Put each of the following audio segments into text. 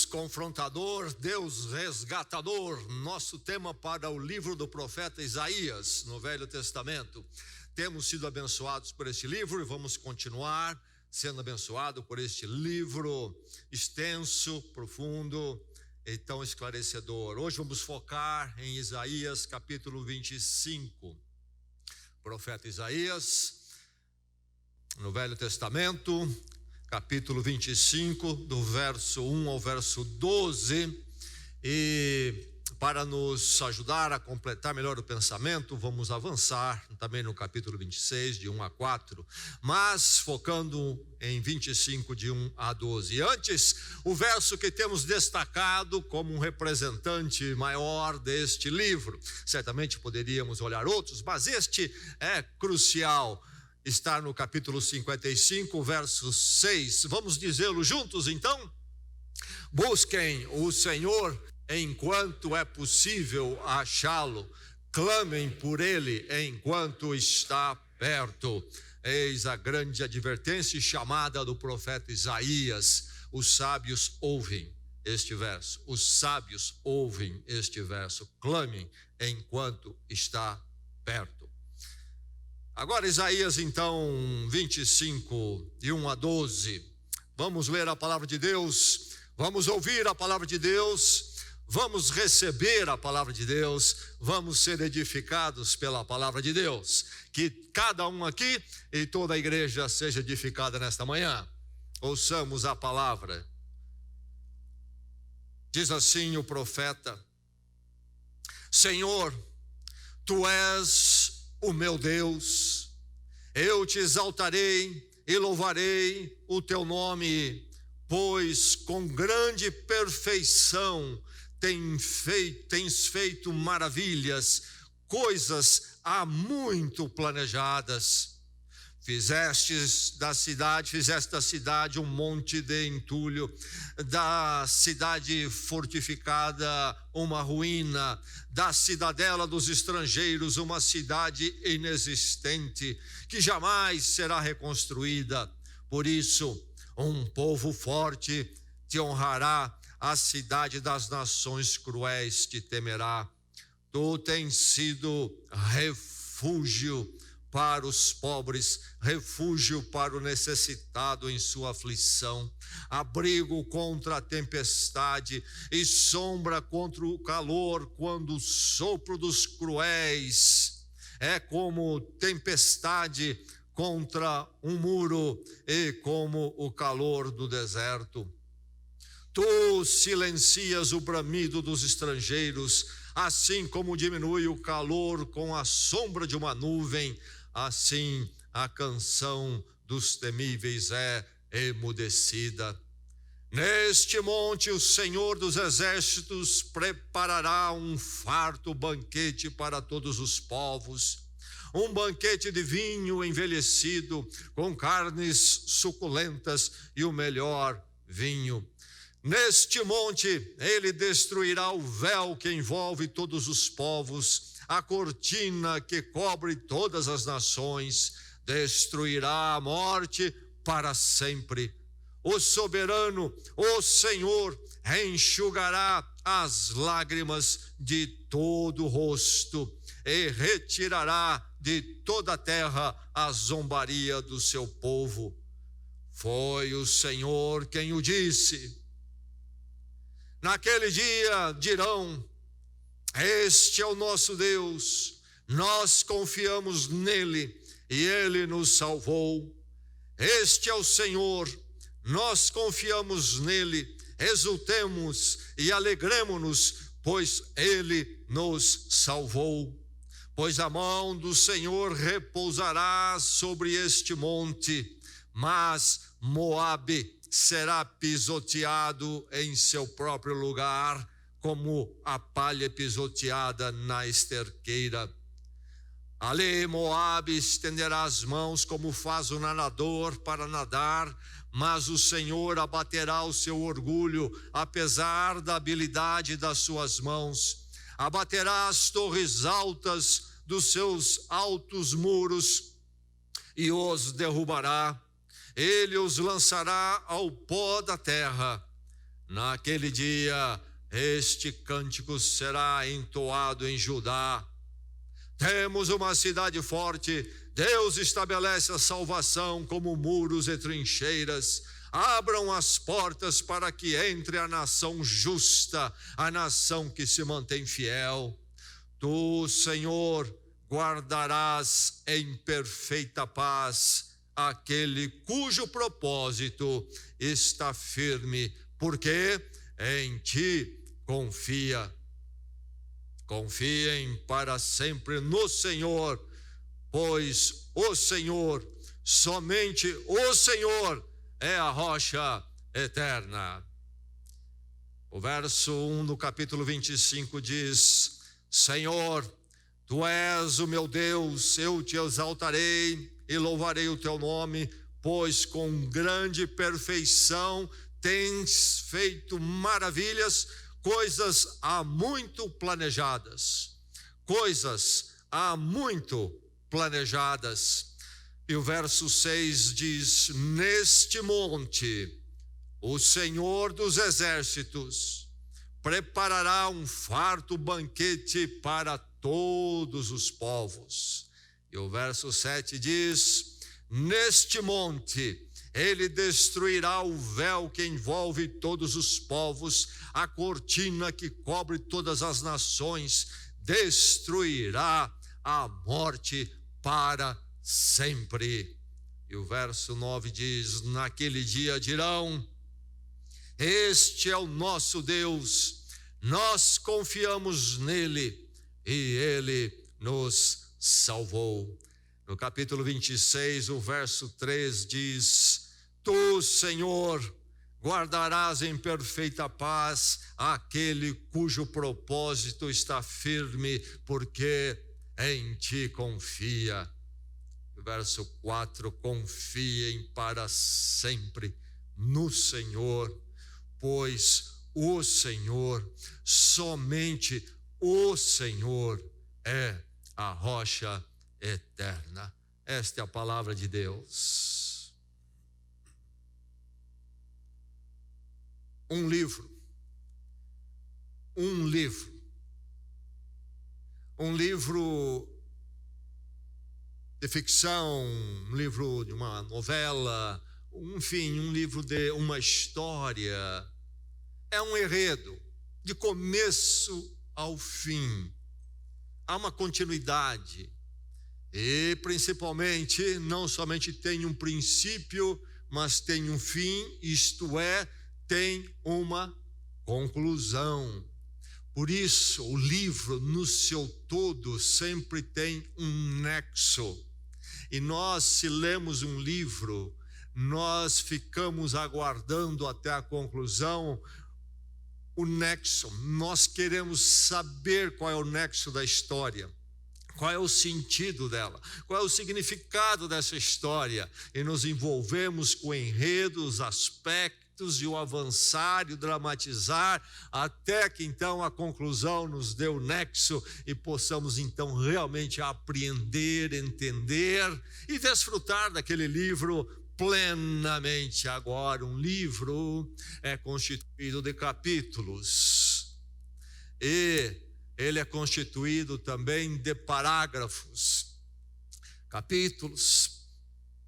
Deus confrontador, Deus resgatador, nosso tema para o livro do profeta Isaías, no Velho Testamento. Temos sido abençoados por este livro e vamos continuar sendo abençoados por este livro extenso, profundo e tão esclarecedor. Hoje vamos focar em Isaías capítulo 25. Profeta Isaías, no Velho Testamento, capítulo 25, do verso 1 ao verso 12, e para nos ajudar a completar melhor o pensamento, vamos avançar também no capítulo 26, de 1 a 4, mas focando em 25, de 1 a 12. E antes, o verso que temos destacado como um representante maior deste livro. Certamente poderíamos olhar outros, mas este é crucial. Está no capítulo 55, verso 6. Vamos dizê-lo juntos, então? Busquem o Senhor enquanto é possível achá-lo. Clamem por ele enquanto está perto. Eis a grande advertência e chamada do profeta Isaías. Os sábios ouvem este verso. Os sábios ouvem este verso. Clamem enquanto está perto. Agora Isaías então 25, de 1 a 12, vamos ler a palavra de Deus, vamos ouvir a palavra de Deus, vamos receber a palavra de Deus, vamos ser edificados pela palavra de Deus. Que cada um aqui e toda a igreja seja edificada nesta manhã. Ouçamos a palavra. Diz assim o profeta: Senhor, Tu és o meu Deus, eu te exaltarei e louvarei o teu nome, pois com grande perfeição tens feito maravilhas, coisas há muito planejadas. Fizeste da cidade um monte de entulho, da cidade fortificada uma ruína, da cidadela dos estrangeiros uma cidade inexistente, que jamais será reconstruída. Por isso, um povo forte te honrará, a cidade das nações cruéis te temerá. Tu tens sido refúgio para os pobres, refúgio para o necessitado em sua aflição, abrigo contra a tempestade e sombra contra o calor, quando o sopro dos cruéis é como tempestade contra um muro e como o calor do deserto. Tu silencias o bramido dos estrangeiros, assim como diminui o calor com a sombra de uma nuvem, assim a canção dos temíveis é emudecida. Neste monte o Senhor dos exércitos preparará um farto banquete para todos os povos, um banquete de vinho envelhecido, com carnes suculentas e o melhor vinho. Neste monte ele destruirá o véu que envolve todos os povos, a cortina que cobre todas as nações, destruirá a morte para sempre. O soberano, o Senhor, enxugará as lágrimas de todo o rosto e retirará de toda a terra a zombaria do seu povo. Foi o Senhor quem o disse. Naquele dia dirão: este é o nosso Deus, nós confiamos nele e ele nos salvou. Este é o Senhor, nós confiamos nele, exultemos e alegremo-nos, pois ele nos salvou. Pois a mão do Senhor repousará sobre este monte, mas Moabe será pisoteado em seu próprio lugar, como a palha pisoteada na esterqueira. Ali Moabe estenderá as mãos como faz o nadador para nadar, mas o Senhor abaterá o seu orgulho, apesar da habilidade das suas mãos. Abaterá as torres altas dos seus altos muros e os derrubará. Ele os lançará ao pó da terra. Naquele dia, este cântico será entoado em Judá. Temos uma cidade forte, Deus estabelece a salvação como muros e trincheiras. Abram as portas para que entre a nação justa, a nação que se mantém fiel. Tu, Senhor, guardarás em perfeita paz aquele cujo propósito está firme, porque em ti confia. Confiem para sempre no Senhor, pois o Senhor, somente o Senhor, é a rocha eterna. O verso 1 do capítulo 25 diz: Senhor, tu és o meu Deus, eu te exaltarei e louvarei o teu nome, pois com grande perfeição tens feito maravilhas, coisas há muito planejadas. Coisas há muito planejadas. E o verso 6 diz: neste monte, o Senhor dos exércitos preparará um farto banquete para todos os povos. E o verso 7 diz: neste monte, ele destruirá o véu que envolve todos os povos, a cortina que cobre todas as nações, destruirá a morte para sempre. E o verso 9 diz: naquele dia dirão: este é o nosso Deus, nós confiamos nele e ele nos salvou. No capítulo 26, o verso 3 diz: tu, Senhor, guardarás em perfeita paz aquele cujo propósito está firme, porque em ti confia. Verso 4: confiem para sempre no Senhor, pois o Senhor, somente o Senhor, é a rocha eterna. Esta é a palavra de Deus. Um livro de ficção, um livro de uma novela, enfim, um livro de uma história. É um enredo, de começo ao fim. Há uma continuidade. E, principalmente, não somente tem um princípio, mas tem um fim, isto é, tem uma conclusão. Por isso, o livro, no seu todo, sempre tem um nexo. E nós, se lemos um livro, nós ficamos aguardando até a conclusão, o nexo. Nós queremos saber qual é o nexo da história, qual é o sentido dela, qual é o significado dessa história. E nos envolvemos com o enredo, os aspectos e o avançar e o dramatizar, até que então a conclusão nos dê o nexo e possamos então realmente apreender, entender e desfrutar daquele livro plenamente. Agora, um livro é constituído de capítulos e ele é constituído também de parágrafos, capítulos,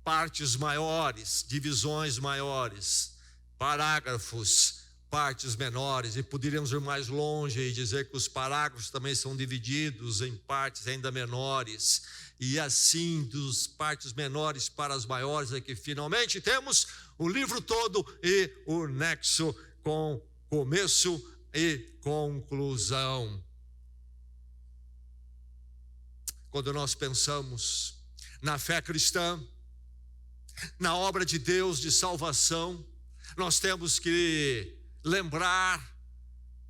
partes maiores, divisões maiores, parágrafos, partes menores, e poderíamos ir mais longe e dizer que os parágrafos também são divididos em partes ainda menores, e assim dos partes menores para as maiores, é que finalmente temos o livro todo e o nexo com começo e conclusão. Quando nós pensamos na fé cristã, na obra de Deus de salvação, nós temos que lembrar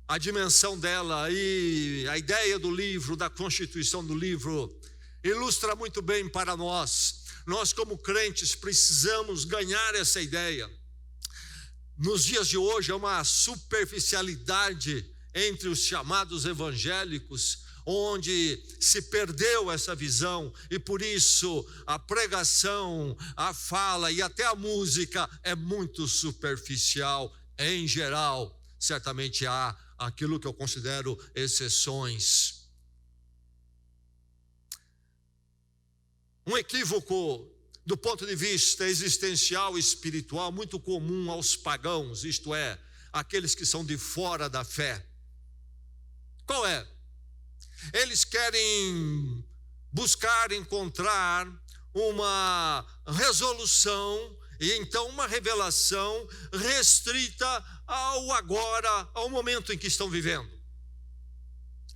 a dimensão dela, e a ideia do livro, da constituição do livro, ilustra muito bem para nós. Nós, como crentes, precisamos ganhar essa ideia. Nos dias de hoje, há uma superficialidade entre os chamados evangélicos, onde se perdeu essa visão, e por isso a pregação, a fala e até a música é muito superficial em geral. certamente há aquilo que eu considero exceções. Um equívoco do ponto de vista existencial e espiritual muito comum aos pagãos, isto é, aqueles que são de fora da fé. Qual é? Eles querem buscar encontrar uma resolução e então uma revelação restrita ao agora, ao momento em que estão vivendo.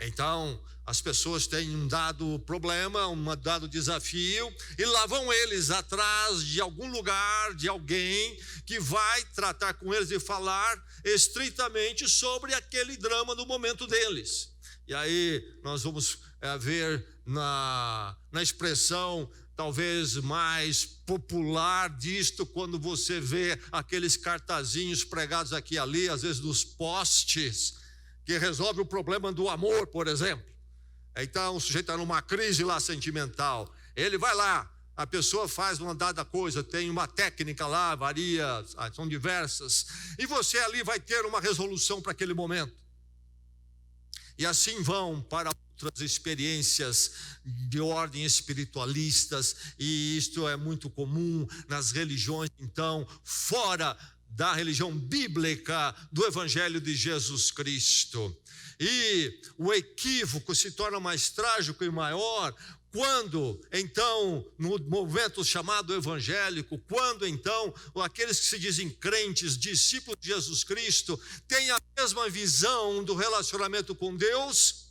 Então, as pessoas têm um dado problema, um dado desafio, e lá vão eles atrás de algum lugar, de alguém que vai tratar com eles e falar estritamente sobre aquele drama do momento deles. E aí nós vamos ver na expressão talvez mais popular disto, quando você vê aqueles cartazinhos pregados aqui e ali, às vezes nos postes, que resolve o problema do amor, por exemplo. Então o sujeito está numa crise lá sentimental, ele vai lá, a pessoa faz uma dada coisa, tem uma técnica lá, varia, são diversas, e você ali vai ter uma resolução para aquele momento. E assim vão para outras experiências de ordem espiritualistas, e isto é muito comum nas religiões, então, fora da religião bíblica do Evangelho de Jesus Cristo. E o equívoco se torna mais trágico e maior quando, então, no movimento chamado evangélico, quando, então, aqueles que se dizem crentes, discípulos de Jesus Cristo, têm a mesma visão do relacionamento com Deus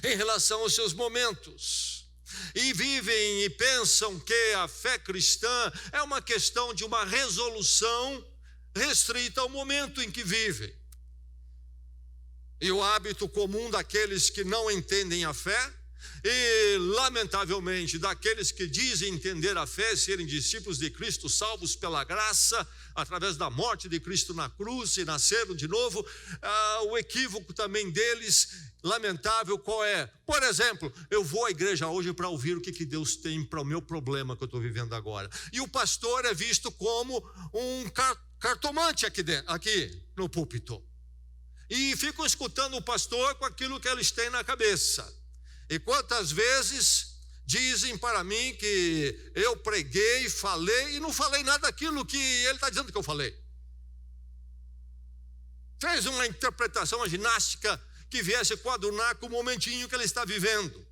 em relação aos seus momentos. E vivem e pensam que a fé cristã é uma questão de uma resolução restrita ao momento em que vivem. E o hábito comum daqueles que não entendem a fé, e lamentavelmente daqueles que dizem entender a fé, serem discípulos de Cristo, salvos pela graça, através da morte de Cristo na cruz e nasceram de novo, o equívoco também deles, lamentável, qual é? Por exemplo, eu vou à igreja hoje para ouvir o que Deus tem para o meu problema que eu estou vivendo agora. E o pastor é visto como um cartomante aqui no púlpito. E ficam escutando o pastor com aquilo que eles têm na cabeça. E quantas vezes dizem para mim que eu preguei, falei, e não falei nada daquilo que ele está dizendo que eu falei. Fez uma interpretação, uma ginástica que viesse coadunar com o momentinho que ele está vivendo.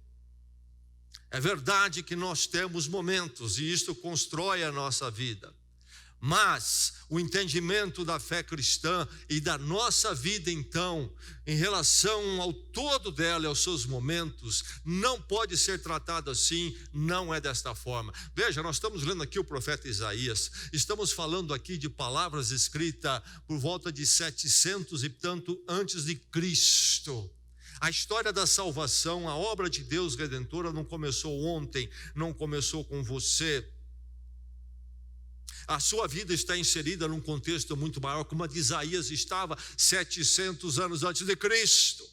É verdade que nós temos momentos, e isto constrói a nossa vida. Mas o entendimento da fé cristã e da nossa vida, então, em relação ao todo dela e aos seus momentos, não pode ser tratado assim, não é desta forma. Veja, nós estamos lendo aqui o profeta Isaías, estamos falando aqui de palavras escritas por volta de 700 e tanto antes de Cristo. A história da salvação, a obra de Deus redentora não começou ontem, não começou com você. A sua vida está inserida num contexto muito maior, como a de Isaías estava 700 anos antes de Cristo.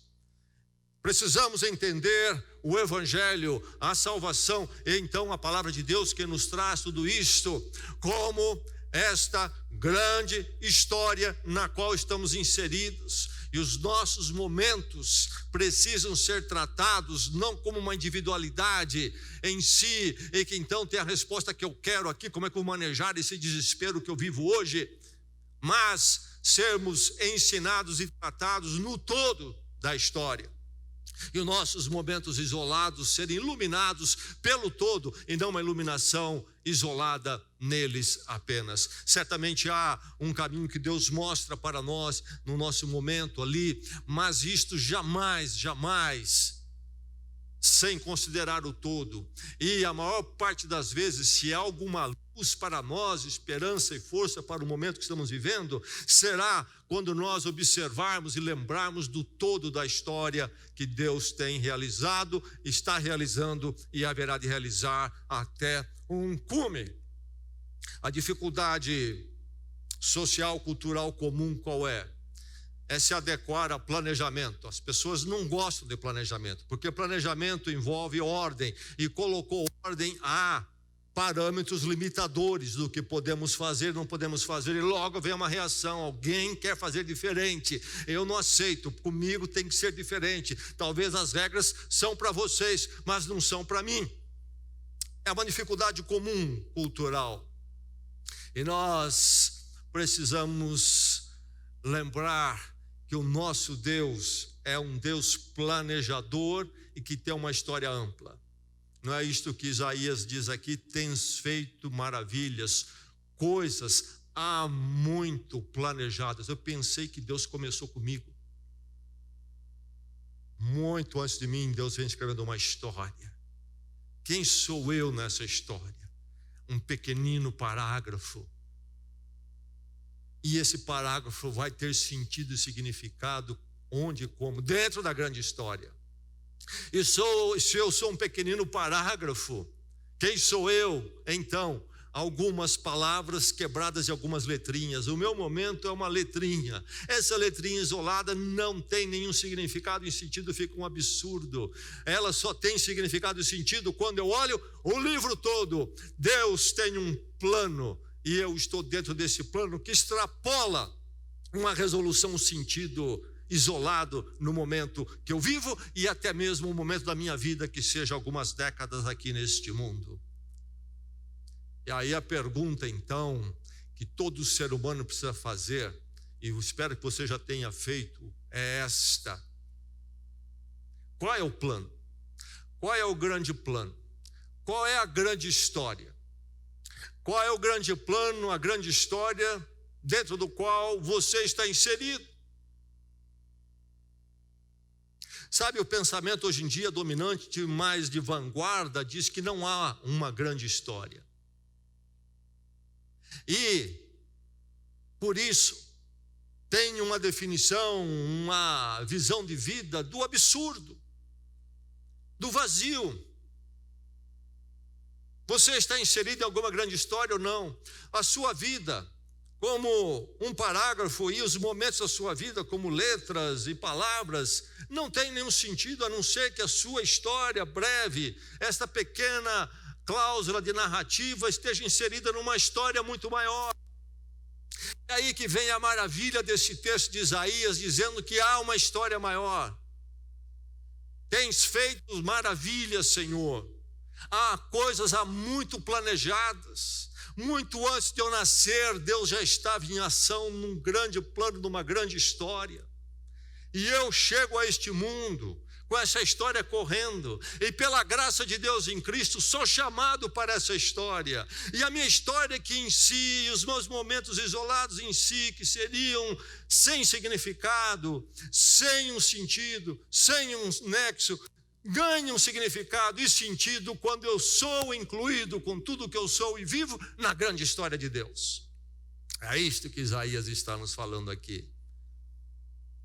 Precisamos entender o Evangelho, a salvação, e então a palavra de Deus que nos traz tudo isto, como esta grande história na qual estamos inseridos. E os nossos momentos precisam ser tratados não como uma individualidade em si, e que então tem a resposta que eu quero aqui, como é que eu vou manejar esse desespero que eu vivo hoje, mas sermos ensinados e tratados no todo da história. E os nossos momentos isolados serem iluminados pelo todo, e não uma iluminação isolada neles apenas. Certamente há um caminho que Deus mostra para nós no nosso momento ali, mas isto jamais sem considerar o todo. E a maior parte das vezes, se há alguma luz para nós, esperança e força para o momento que estamos vivendo, será quando nós observarmos e lembrarmos do todo da história que Deus tem realizado, está realizando e haverá de realizar até um cume. A dificuldade social, cultural comum qual é? É se adequar a planejamento. As pessoas não gostam de planejamento, porque planejamento envolve ordem, e colocou ordem parâmetros limitadores do que podemos fazer, não podemos fazer, e logo vem uma reação: alguém quer fazer diferente, eu não aceito, comigo tem que ser diferente. Talvez as regras são para vocês, mas não são para mim. É uma dificuldade comum cultural, e nós precisamos lembrar que o nosso Deus é um Deus planejador e que tem uma história ampla. Não é isto que Isaías diz aqui: tens feito maravilhas, coisas há muito planejadas. Eu pensei que Deus começou comigo. Muito antes de mim, Deus vem escrevendo uma história. Quem sou eu nessa história? Um pequenino parágrafo. E esse parágrafo vai ter sentido e significado onde e como? Dentro da grande história. E se eu sou um pequenino parágrafo, quem sou eu? Então, algumas palavras quebradas em algumas letrinhas. O meu momento é uma letrinha. Essa letrinha isolada não tem nenhum significado e sentido, fica um absurdo. Ela só tem significado e sentido quando eu olho o livro todo. Deus tem um plano e eu estou dentro desse plano que extrapola uma resolução, um sentido isolado no momento que eu vivo e até mesmo o momento da minha vida que seja algumas décadas aqui neste mundo. E aí a pergunta então que todo ser humano precisa fazer, e eu espero que você já tenha feito, é esta: qual é o plano? Qual é o grande plano? Qual é a grande história? Qual é o grande plano, a grande história dentro do qual você está inserido? Sabe, o pensamento hoje em dia dominante, mais de vanguarda, diz que não há uma grande história. E, por isso, tem uma definição, uma visão de vida do absurdo, do vazio. Você está inserido em alguma grande história ou não? A sua vida, como um parágrafo, e os momentos da sua vida, como letras e palavras, não tem nenhum sentido a não ser que a sua história breve, esta pequena cláusula de narrativa, esteja inserida numa história muito maior. É aí que vem a maravilha desse texto de Isaías, dizendo que há uma história maior. Tens feito maravilhas, Senhor. Há coisas muito planejadas. Muito antes de eu nascer, Deus já estava em ação num grande plano, numa grande história. E eu chego a este mundo com essa história correndo, e pela graça de Deus em Cristo, sou chamado para essa história. E a minha história que em si, os meus momentos isolados em si, que seriam sem significado, sem um sentido, sem um nexo, ganha um significado e sentido quando eu sou incluído com tudo que eu sou e vivo na grande história de Deus. É isto que Isaías está nos falando aqui.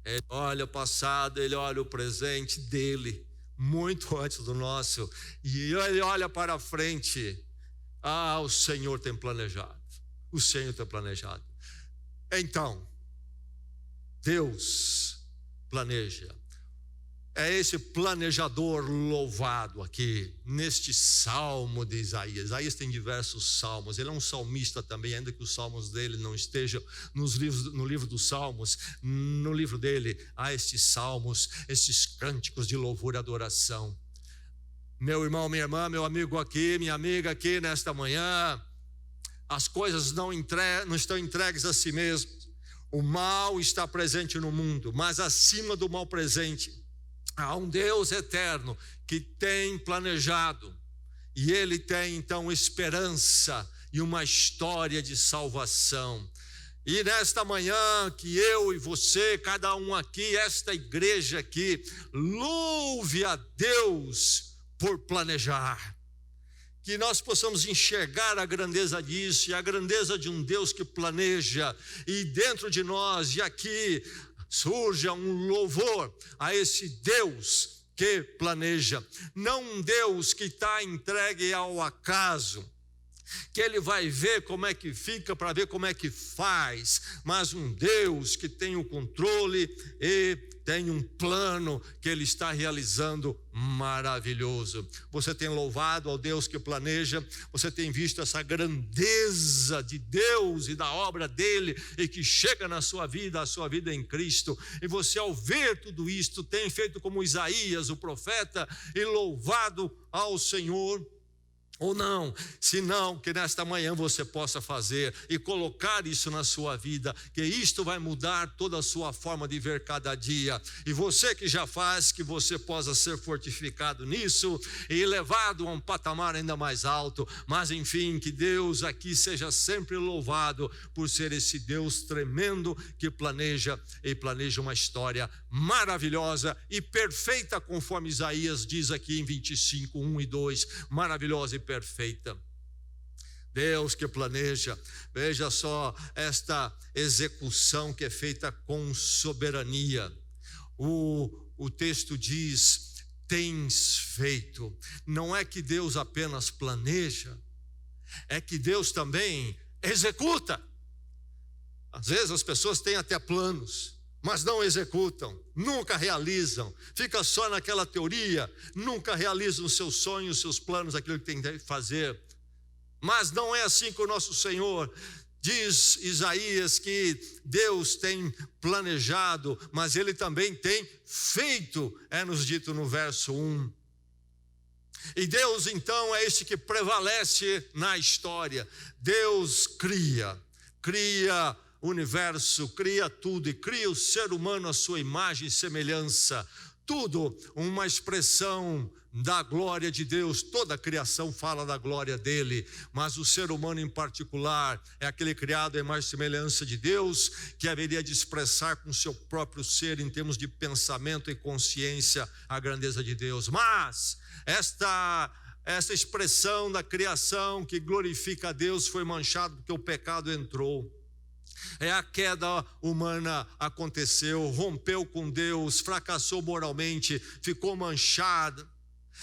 Ele olha o passado, ele olha o presente dele, muito antes do nosso, e ele olha para a frente. Ah, o Senhor tem planejado, o Senhor tem planejado. Então, Deus planeja. É esse planejador louvado aqui, neste salmo de Isaías. Isaías tem diversos salmos, ele é um salmista também, ainda que os salmos dele não estejam no livro dos salmos. No livro dele há estes salmos, estes cânticos de louvor e adoração. Meu irmão, minha irmã, meu amigo aqui, minha amiga aqui nesta manhã, as coisas não estão entregues a si mesmas. O mal está presente no mundo, mas acima do mal presente, há um Deus eterno que tem planejado, e Ele tem então esperança e uma história de salvação. E nesta manhã que eu e você, cada um aqui, esta igreja aqui, louve a Deus por planejar. Que nós possamos enxergar a grandeza disso, e a grandeza de um Deus que planeja, e dentro de nós, e aqui, surge um louvor a esse Deus que planeja. Não um Deus que está entregue ao acaso, que ele vai ver como é que fica para ver como é que faz, mas um Deus que tem o controle e tem um plano que Ele está realizando maravilhoso. Você tem louvado ao Deus que planeja, você tem visto essa grandeza de Deus e da obra dEle, e que chega na sua vida, a sua vida em Cristo, e você, ao ver tudo isto, tem feito como Isaías, o profeta, e louvado ao Senhor. Ou não, se não, que nesta manhã você possa fazer e colocar isso na sua vida, que isto vai mudar toda a sua forma de ver cada dia. E você que já faz, que você possa ser fortificado nisso e levado a um patamar ainda mais alto. Mas enfim, que Deus aqui seja sempre louvado por ser esse Deus tremendo que planeja uma história maravilhosa e perfeita, conforme Isaías diz aqui em 25, 1 e 2, maravilhosa e perfeita. Deus que planeja, veja só esta execução que é feita com soberania. O texto diz: tens feito. Não é que Deus apenas planeja, é que Deus também executa. Às vezes as pessoas têm até planos, mas não executam, nunca realizam, fica só naquela teoria, nunca realizam os seus sonhos, os seus planos, aquilo que tem que fazer. Mas não é assim com o nosso Senhor. Diz Isaías que Deus tem planejado, mas Ele também tem feito, é-nos dito no verso 1. E Deus então é esse que prevalece na história. Deus cria o universo, cria tudo e cria o ser humano à sua imagem e semelhança. Tudo uma expressão da glória de Deus. Toda a criação fala da glória dele, mas o ser humano em particular é aquele criado à imagem e semelhança de Deus, que haveria de expressar com seu próprio ser, em termos de pensamento e consciência, a grandeza de Deus. Mas esta expressão da criação que glorifica a Deus foi manchada porque o pecado entrou. A queda humana aconteceu, rompeu com Deus, fracassou moralmente, ficou manchada.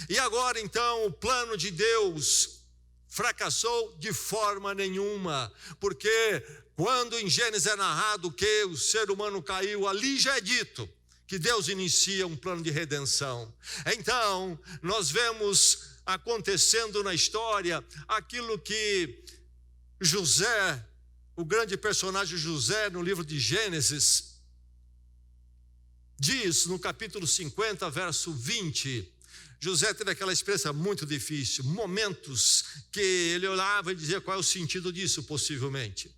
E agora então o plano de Deus fracassou de forma nenhuma, porque quando em Gênesis é narrado que o ser humano caiu, ali já é dito que Deus inicia um plano de redenção. Então nós vemos acontecendo na história aquilo que José, o grande personagem José, no livro de Gênesis, diz no capítulo 50, verso 20, José teve aquela experiência muito difícil, momentos que ele olhava e dizia qual é o sentido disso, possivelmente.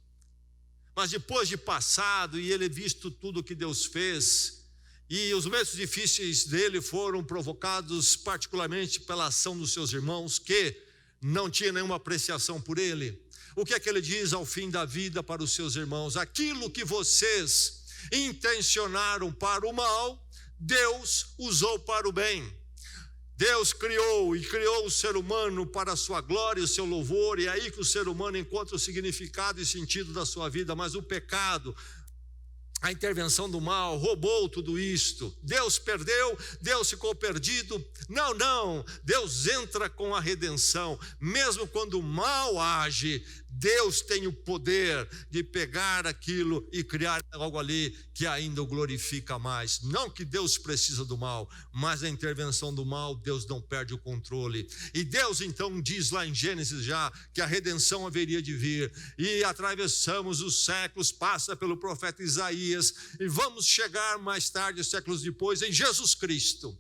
Mas depois de passado e ele visto tudo que Deus fez, e os momentos difíceis dele foram provocados particularmente pela ação dos seus irmãos, que não tinham nenhuma apreciação por ele. O que é que ele diz ao fim da vida para os seus irmãos? Aquilo que vocês intencionaram para o mal, Deus usou para o bem. Deus criou o ser humano para a sua glória e o seu louvor, e é aí que o ser humano encontra o significado e sentido da sua vida. Mas o pecado, a intervenção do mal, roubou tudo isto. Deus perdeu, Deus ficou perdido. Não, Deus entra com a redenção. Mesmo quando o mal age, Deus tem o poder de pegar aquilo e criar algo ali que ainda o glorifica mais. Não que Deus precisa do mal, mas a intervenção do mal, Deus não perde o controle. E Deus então diz lá em Gênesis já que a redenção haveria de vir. E atravessamos os séculos, passa pelo profeta Isaías, e vamos chegar mais tarde, séculos depois, em Jesus Cristo.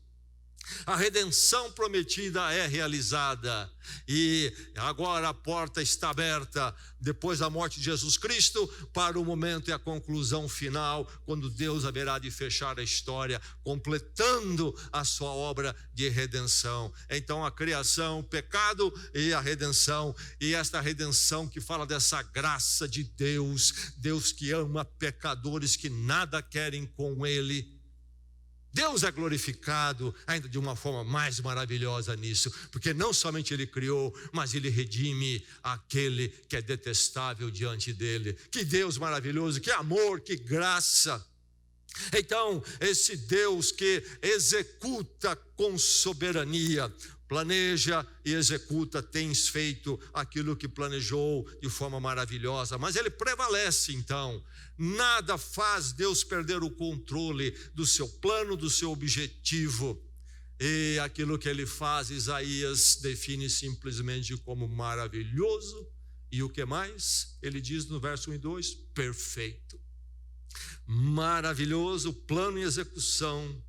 A redenção prometida é realizada e agora a porta está aberta depois da morte de Jesus Cristo para o momento e a conclusão final, quando Deus haverá de fechar a história, completando a sua obra de redenção. Então a criação, o pecado e a redenção, e esta redenção que fala dessa graça de Deus, Deus que ama pecadores que nada querem com ele. Deus é glorificado ainda de uma forma mais maravilhosa nisso, porque não somente Ele criou, mas Ele redime aquele que é detestável diante dele. Que Deus maravilhoso, que amor, que graça. Então, esse Deus que executa com soberania, planeja e executa, tens feito aquilo que planejou de forma maravilhosa, mas ele prevalece então. Nada faz Deus perder o controle do seu plano, do seu objetivo. E aquilo que ele faz, Isaías define simplesmente como maravilhoso. E o que mais? Ele diz no verso 1 e 2, perfeito. Maravilhoso plano e execução,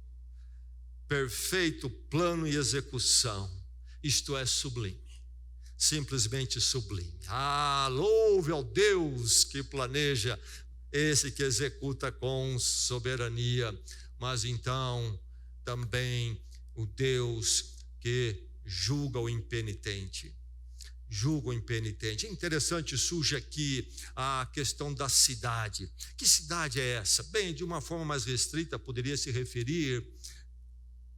perfeito plano e execução, isto é sublime, simplesmente sublime. Louve ao Deus que planeja, esse que executa com soberania, mas então também o Deus que julga o impenitente. Julga o impenitente. É interessante, surge aqui a questão da cidade. Que cidade é essa? Bem, de uma forma mais restrita, poderia se referir,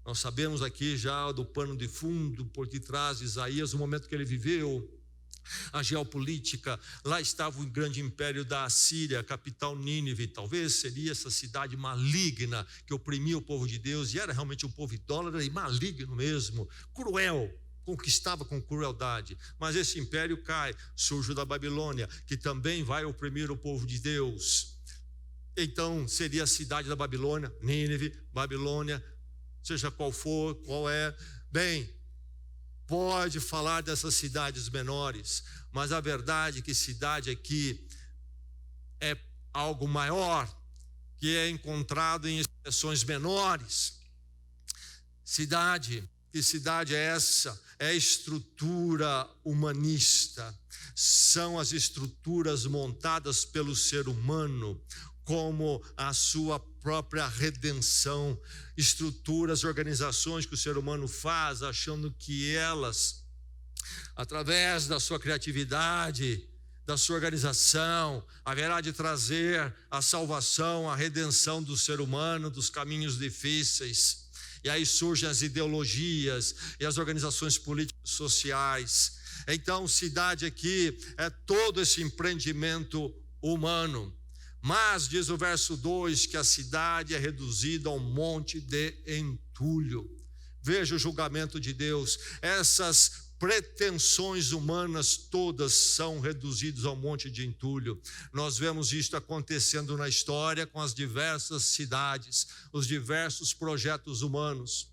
nós sabemos aqui já do pano de fundo, por detrás de Isaías, o momento que ele viveu, a geopolítica, lá estava o grande império da Assíria, a capital Nínive, talvez seria essa cidade maligna que oprimia o povo de Deus, e era realmente um povo idólatra e maligno mesmo, cruel, conquistava com crueldade, mas esse império cai, surge o da Babilônia, que também vai oprimir o povo de Deus. Então seria a cidade da Babilônia, Nínive, Babilônia, seja qual for, qual é. Bem, pode falar dessas cidades menores, mas a verdade é que cidade aqui é algo maior, que é encontrado em expressões menores. Cidade, que cidade é essa? É estrutura humanista, são as estruturas montadas pelo ser humano como a sua própria redenção, estruturas, organizações que o ser humano faz, achando que elas, através da sua criatividade, da sua organização, haverá de trazer a salvação, a redenção do ser humano dos caminhos difíceis. E aí surgem as ideologias e as organizações políticas sociais. Então, cidade aqui é todo esse empreendimento humano. Mas, diz o verso 2, que a cidade é reduzida a um monte de entulho. Veja o julgamento de Deus. Essas pretensões humanas todas são reduzidas a um monte de entulho. Nós vemos isto acontecendo na história com as diversas cidades, os diversos projetos humanos.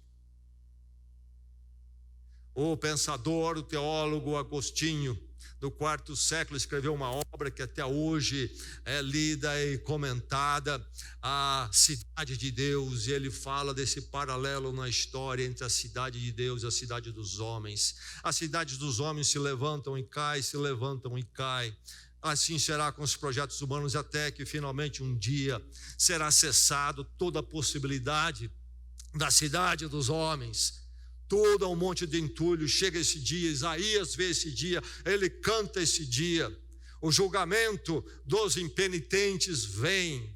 O pensador, o teólogo Agostinho, do quarto século, escreveu uma obra que até hoje é lida e comentada, A Cidade de Deus, e ele fala desse paralelo na história entre a cidade de Deus e a cidade dos homens. As cidades dos homens se levantam e caem, se levantam e caem. Assim será com os projetos humanos, até que finalmente um dia será cessado toda a possibilidade da cidade dos homens. Tudo a um monte de entulho. Chega esse dia, Isaías vê esse dia, ele canta esse dia. O julgamento dos impenitentes vem.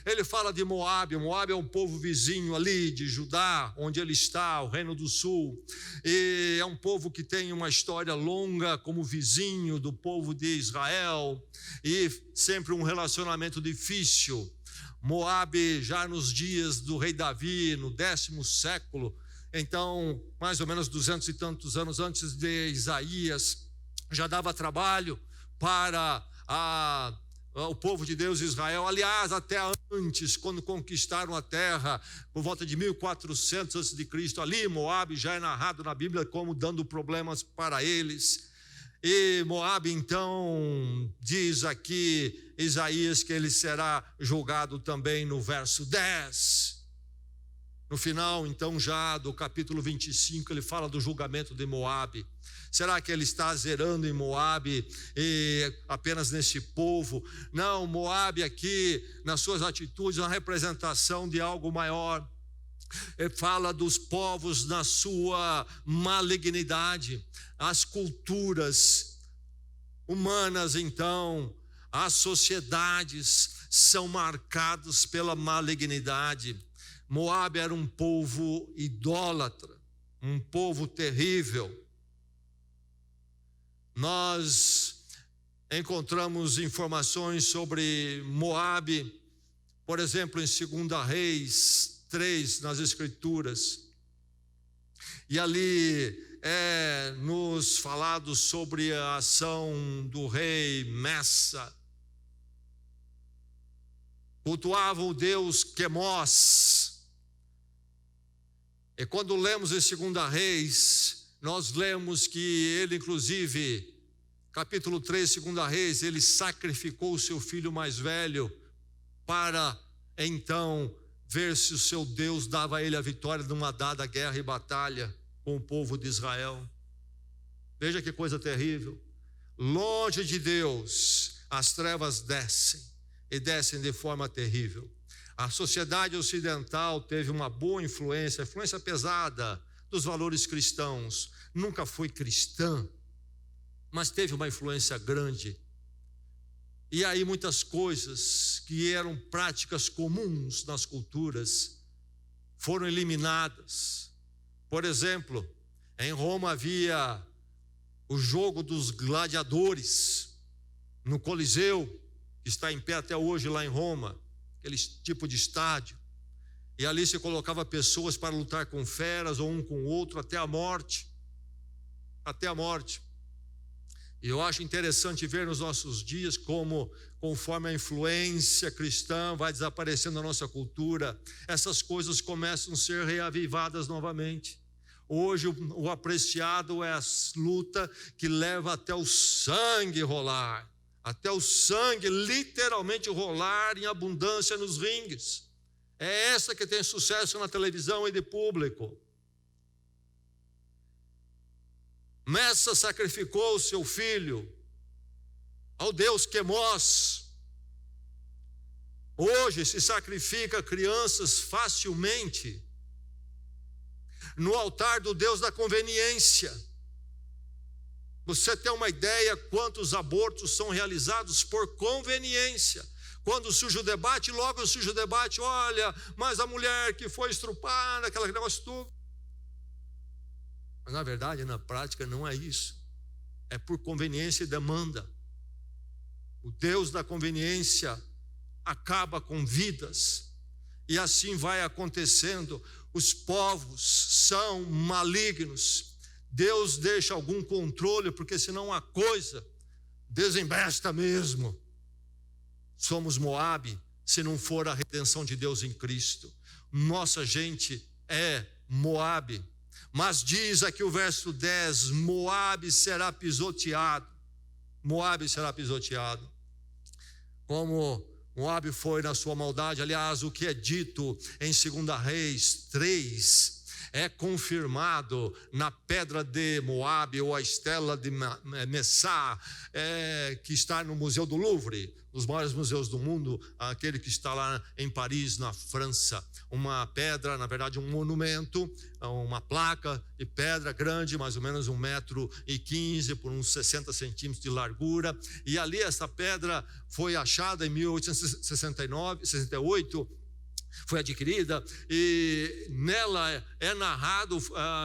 Ele fala de Moabe. Moabe é um povo vizinho ali de Judá, onde ele está, o reino do sul. E é um povo que tem uma história longa como vizinho do povo de Israel, e sempre um relacionamento difícil. Moabe, já nos dias do rei Davi, no 10º século, então, mais ou menos 200 e tantos anos antes de Isaías, já dava trabalho para o povo de Deus, Israel. Aliás, até antes, quando conquistaram a terra, por volta de 1400 a.C., ali Moabe já é narrado na Bíblia como dando problemas para eles. E Moabe, então, diz aqui Isaías que ele será julgado também no verso 10. No final, então, já do capítulo 25, ele fala do julgamento de Moabe. Será que ele está zerando em Moabe e apenas nesse povo? Não, Moabe aqui, nas suas atitudes, é uma representação de algo maior. Ele fala dos povos na sua malignidade. As culturas humanas, então, as sociedades são marcadas pela malignidade. Moabe era um povo idólatra, um povo terrível. Nós encontramos informações sobre Moabe Por exemplo, em 2 Reis 3, nas Escrituras, e ali nos falado sobre a ação do rei Messa. Cultuavam o deus Quemós. E quando lemos em 2 Reis, nós lemos que ele, inclusive, capítulo 3, 2 Reis, ele sacrificou o seu filho mais velho para então ver se o seu Deus dava a ele a vitória numa dada guerra e batalha com o povo de Israel. Veja que coisa terrível. Longe de Deus, as trevas descem, e descem de forma terrível. A sociedade ocidental teve uma boa influência pesada dos valores cristãos. Nunca foi cristã, mas teve uma influência grande. E aí muitas coisas que eram práticas comuns nas culturas foram eliminadas. Por exemplo, em Roma havia o jogo dos gladiadores no Coliseu, que está em pé até hoje lá em Roma, aquele tipo de estádio. E ali se colocava pessoas para lutar com feras ou um com o outro até a morte. Até a morte. E eu acho interessante ver nos nossos dias como, conforme a influência cristã vai desaparecendo da nossa cultura, essas coisas começam a ser reavivadas novamente. Hoje o apreciado é a luta que leva até o sangue rolar, até o sangue literalmente rolar em abundância nos ringues. É essa que tem sucesso na televisão e de público. Messa sacrificou o seu filho ao deus Quemós. Hoje se sacrifica crianças facilmente no altar do Deus da conveniência. Você tem uma ideia quantos abortos são realizados por conveniência? Quando surge o debate, logo surge o debate, olha, mas a mulher que foi estrupada, aquele negócio tudo. Mas na verdade, na prática, não é isso. É por conveniência e demanda. O Deus da conveniência acaba com vidas. E assim vai acontecendo. Os povos são malignos. Deus deixa algum controle, porque senão a coisa desembesta mesmo. Somos Moabe, se não for a redenção de Deus em Cristo. Nossa gente é Moabe. Mas diz aqui o verso 10, Moabe será pisoteado. Moabe será pisoteado. Como Moabe foi na sua maldade, aliás, o que é dito em 2 Reis 3 é confirmado na pedra de Moabe, ou a estela de Messá, que está no Museu do Louvre, dos maiores museus do mundo, aquele que está lá em Paris, na França. Uma pedra, na verdade um monumento, uma placa de pedra grande, mais ou menos 1,15 m por uns 60 centímetros de largura. E ali essa pedra foi achada em 1868, foi adquirida, e nela é narrado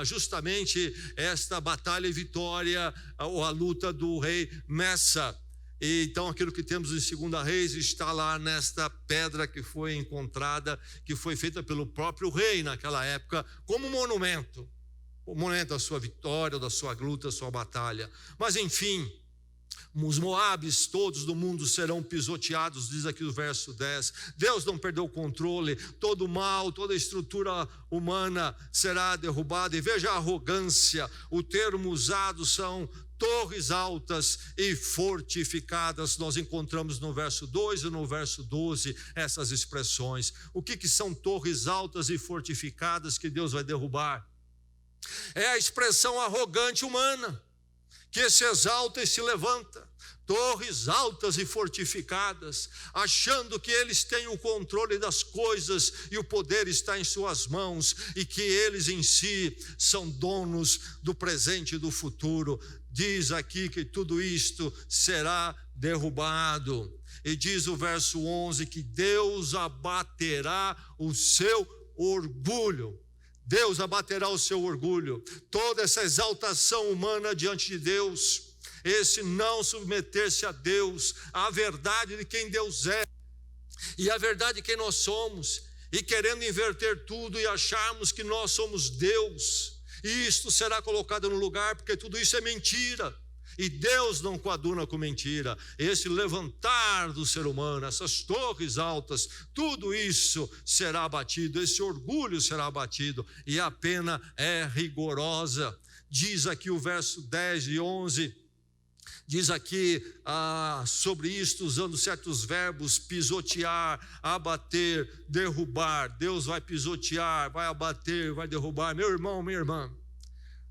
justamente esta batalha e vitória, ou a luta do rei Messa. E então aquilo que temos em 2 Reis está lá nesta pedra que foi encontrada, que foi feita pelo próprio rei naquela época, como monumento, o monumento da sua vitória, da sua luta, da sua batalha. Mas enfim, os Moabes todos do mundo serão pisoteados, diz aqui o verso 10. Deus não perdeu o controle, todo o mal, toda a estrutura humana será derrubada. E veja a arrogância, o termo usado são torres altas e fortificadas. Nós encontramos no verso 2 e no verso 12 essas expressões. O que são torres altas e fortificadas que Deus vai derrubar? É a expressão arrogante humana, que se exalta e se levanta. Torres altas e fortificadas, achando que eles têm o controle das coisas e o poder está em suas mãos, e que eles em si são donos do presente e do futuro. Diz aqui que tudo isto será derrubado. E diz o verso 11 que Deus abaterá o seu orgulho. Deus abaterá o seu orgulho. Toda essa exaltação humana diante de Deus, esse não submeter-se a Deus, à verdade de quem Deus é, e a verdade é quem nós somos, e querendo inverter tudo e acharmos que nós somos Deus, e isto será colocado no lugar, porque tudo isso é mentira. E Deus não coaduna com mentira. Esse levantar do ser humano, essas torres altas, tudo isso será abatido, esse orgulho será abatido, e a pena é rigorosa. Diz aqui o verso 10 e 11, diz aqui sobre isto, usando certos verbos: pisotear, abater, derrubar. Deus vai pisotear, vai abater, vai derrubar. Meu irmão, minha irmã,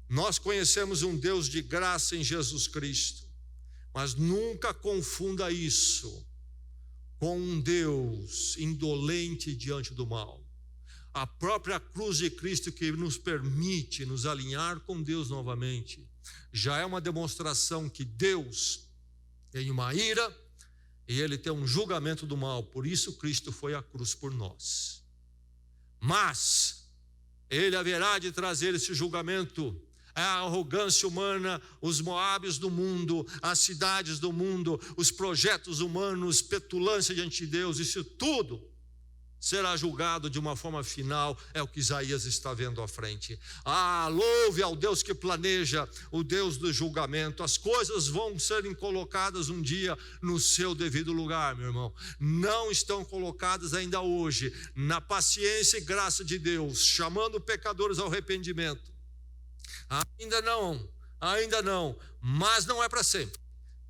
nós conhecemos um Deus de graça em Jesus Cristo, mas nunca confunda isso com um Deus indolente diante do mal. A própria cruz de Cristo, que nos permite nos alinhar com Deus novamente, já é uma demonstração que Deus tem uma ira e Ele tem um julgamento do mal. Por isso Cristo foi à cruz por nós. Mas Ele haverá de trazer esse julgamento. A arrogância humana, os moábios do mundo, as cidades do mundo, os projetos humanos, petulância diante de Deus, isso tudo será julgado de uma forma final. É o que Isaías está vendo à frente. Louve ao Deus que planeja, o Deus do julgamento. As coisas vão serem colocadas um dia no seu devido lugar, meu irmão. Não estão colocadas ainda hoje, na paciência e graça de Deus, chamando pecadores ao arrependimento. Ainda não, mas não é para sempre.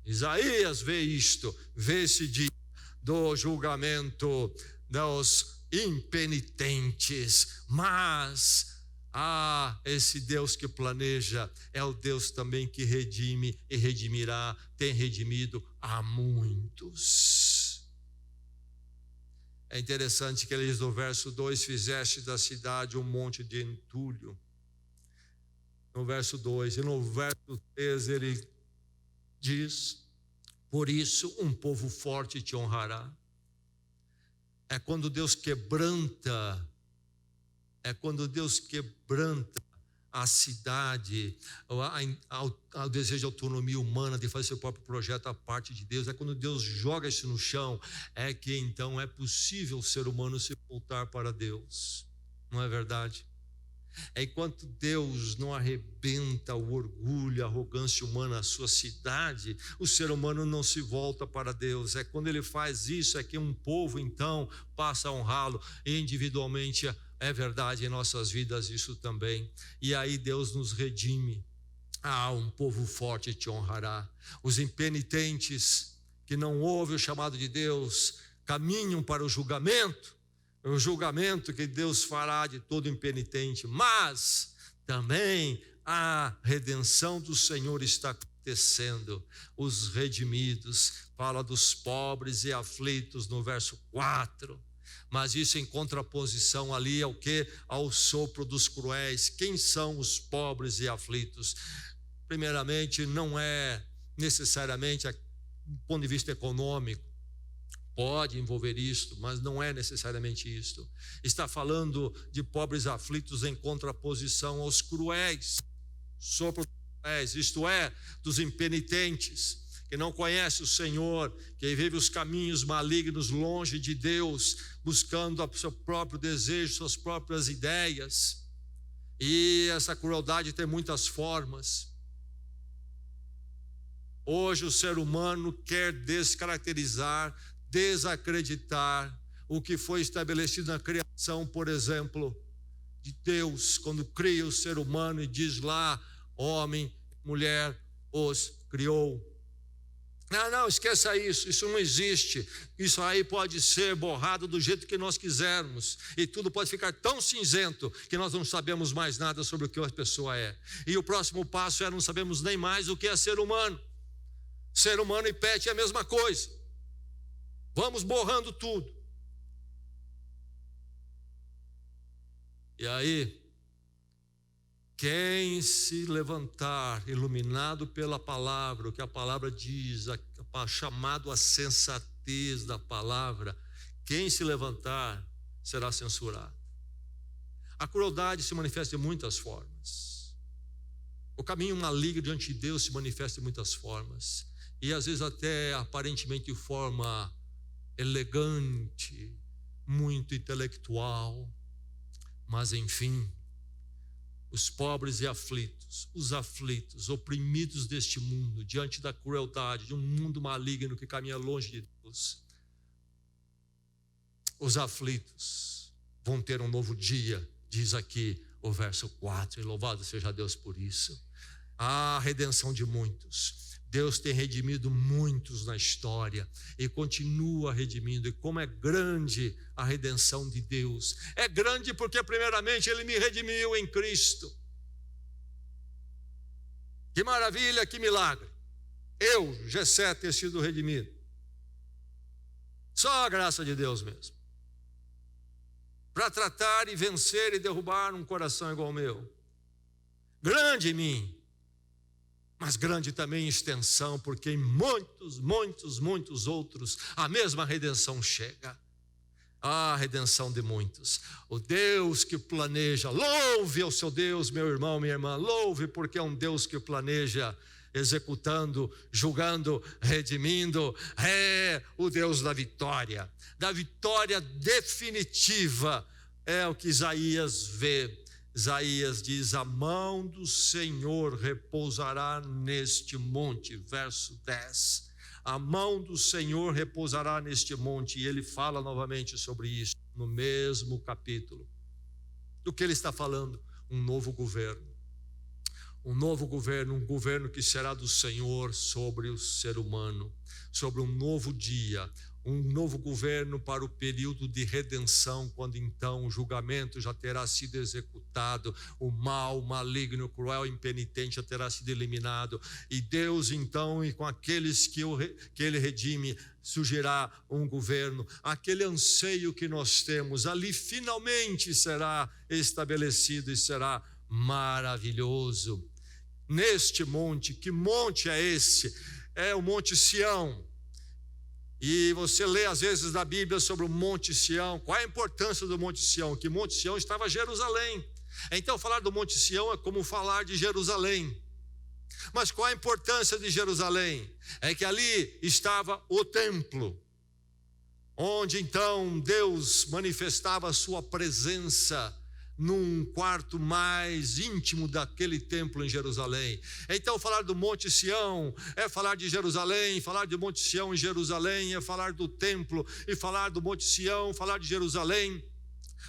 Isaías vê isto, vê esse dia do julgamento dos impenitentes, mas esse Deus que planeja é o Deus também que redime e redimirá, tem redimido a muitos. É interessante que ele diz no verso 2: fizeste da cidade um monte de entulho. No verso 2, e no verso 3 ele diz: por isso um povo forte te honrará. É quando Deus quebranta a cidade, ao desejo de autonomia humana, de fazer seu próprio projeto à parte de Deus. É quando Deus joga isso no chão, é que então é possível o ser humano se voltar para Deus. Não é verdade? É enquanto Deus não arrebenta o orgulho, a arrogância humana na sua cidade, o ser humano não se volta para Deus. É quando ele faz isso, é que um povo então passa a honrá-lo individualmente. É verdade, em nossas vidas isso também. E aí Deus nos redime. Um povo forte te honrará. Os impenitentes que não ouvem o chamado de Deus caminham para o julgamento que Deus fará de todo impenitente, mas também a redenção do Senhor está acontecendo. Os redimidos, fala dos pobres e aflitos no verso 4, mas isso em contraposição ali ao que? Ao sopro dos cruéis. Quem são os pobres e aflitos? Primeiramente, não é necessariamente do ponto de vista econômico. Pode envolver isto, mas não é necessariamente isto. Está falando de pobres aflitos em contraposição aos cruéis, sopro dos cruéis, isto é, dos impenitentes, que não conhece o Senhor, que vive os caminhos malignos longe de Deus, buscando o seu próprio desejo, suas próprias ideias. E essa crueldade tem muitas formas. Hoje o ser humano quer desacreditar o que foi estabelecido na criação, por exemplo, de Deus, quando cria o ser humano e diz lá: homem, mulher os criou. Não, esqueça isso não existe. Isso aí pode ser borrado do jeito que nós quisermos, e tudo pode ficar tão cinzento que nós não sabemos mais nada sobre o que a pessoa é. E o próximo passo não sabemos nem mais o que é ser humano. Ser humano e pet é a mesma coisa. Vamos borrando tudo. E aí, quem se levantar, iluminado pela palavra, o que a palavra diz, chamado à sensatez da palavra, quem se levantar será censurado. A crueldade se manifesta de muitas formas. O caminho maligno diante de Deus se manifesta de muitas formas. E às vezes até aparentemente de forma elegante, muito intelectual, mas enfim, os pobres e aflitos, os aflitos, oprimidos deste mundo, diante da crueldade de um mundo maligno que caminha longe de Deus, os aflitos vão ter um novo dia, diz aqui o verso 4, e louvado seja Deus por isso. A redenção de muitos. Deus tem redimido muitos na história e continua redimindo. E como é grande a redenção de Deus. É grande porque primeiramente Ele me redimiu em Cristo. Que maravilha, que milagre. Eu, Gessé, ter sido redimido. Só a graça de Deus mesmo. Para tratar e vencer e derrubar um coração igual ao meu. Grande em mim. Mas grande também em extensão, porque em muitos outros a mesma redenção chega. A redenção de muitos. O Deus que planeja, louve ao seu Deus, meu irmão, minha irmã, louve, porque é um Deus que planeja, executando, julgando, redimindo, é o Deus da vitória definitiva, é o que Isaías vê. Isaías diz, a mão do Senhor repousará neste monte, verso 10. A mão do Senhor repousará neste monte, e ele fala novamente sobre isso, no mesmo capítulo. Do que ele está falando? Um novo governo. Um governo que será do Senhor sobre o ser humano, sobre um novo dia, um novo governo para o período de redenção, quando então o julgamento já terá sido executado, o mal, maligno, cruel, impenitente já terá sido eliminado, e Deus então, e com aqueles que Ele redime, surgirá um governo. Aquele anseio que nós temos ali finalmente será estabelecido e será maravilhoso. Neste monte, que monte é esse? É o Monte Sião. E você lê às vezes na Bíblia sobre o Monte Sião. Qual é a importância do Monte Sião? Que Monte Sião estava em Jerusalém. Então falar do Monte Sião é como falar de Jerusalém. Mas qual a importância de Jerusalém? É que ali estava o templo, onde então Deus manifestava a sua presença num quarto mais íntimo daquele templo em Jerusalém. Então falar do Monte Sião é falar de Jerusalém, falar de Monte Sião em Jerusalém é falar do templo, e falar do Monte Sião, falar de Jerusalém,